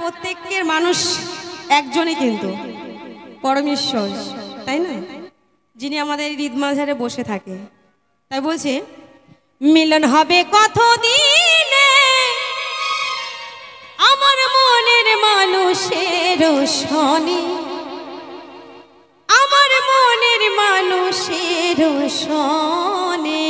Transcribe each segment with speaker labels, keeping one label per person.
Speaker 1: প্রত্যেকের মানুষ একজনই কিন্তু পরমেশ্বর, তাই না? যিনি আমাদের হৃদ মাঝারে বসে থাকে। তাই বলছে মিলন হবে কতদিনে আমার মনের মানুষের সনে, আমার মনের মানুষের সনে।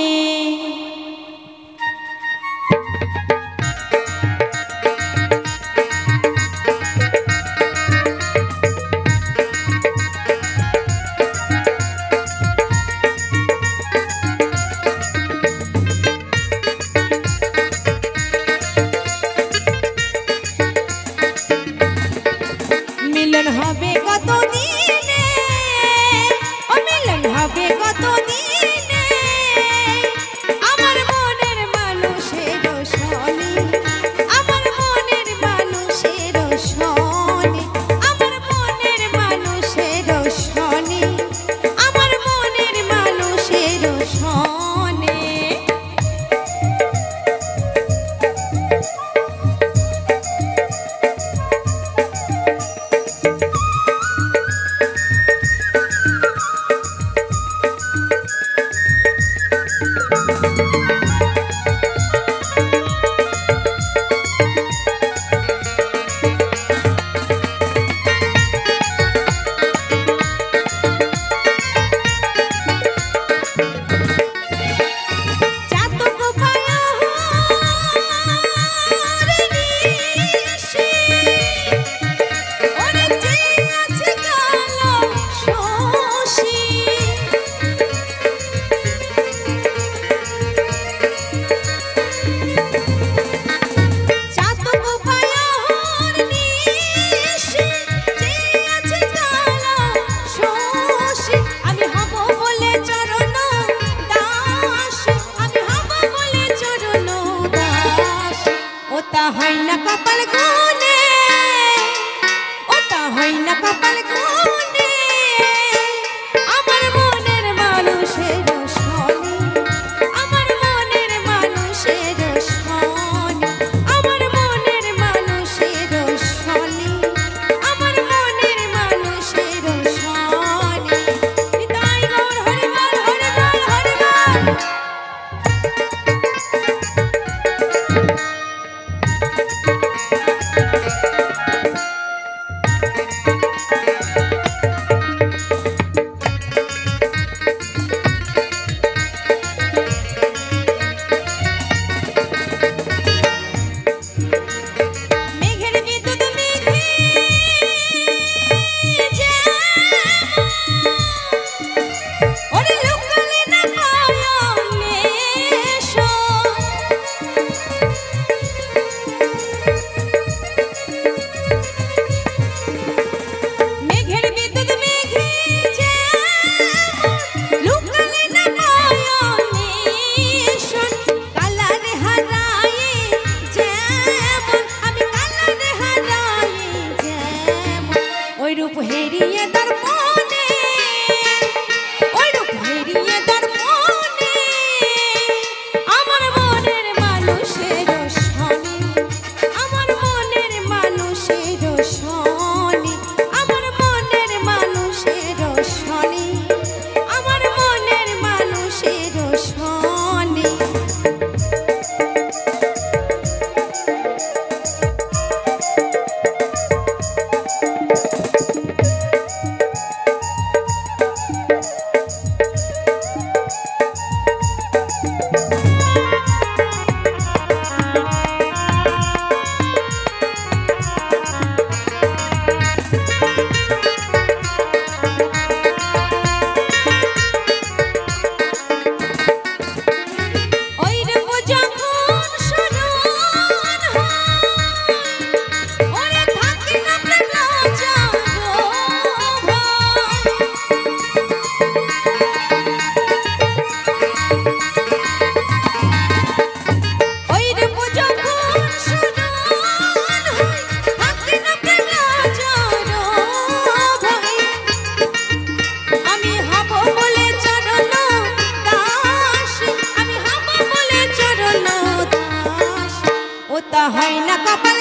Speaker 1: মিলন হবে কতদিনে, ও মিলন হবে কতদিনে আমার মনের মানুষের সনে, আমার মনের মানুষের সনে, আমার মনের মানুষের সনে, আমার মনের মানুষের সনে। ওটা হয় না কপাল গুনে, ওটা হয় না কপাল গুনে আমার মনের মানুষের সনে, আমার মনের মানুষের সনে, আমার মনের মানুষের সনে, আমার মনের মানুষের সনে। নিতাই গৌর হরি বল, হরি বল, হরি বল। হয় না কপাল।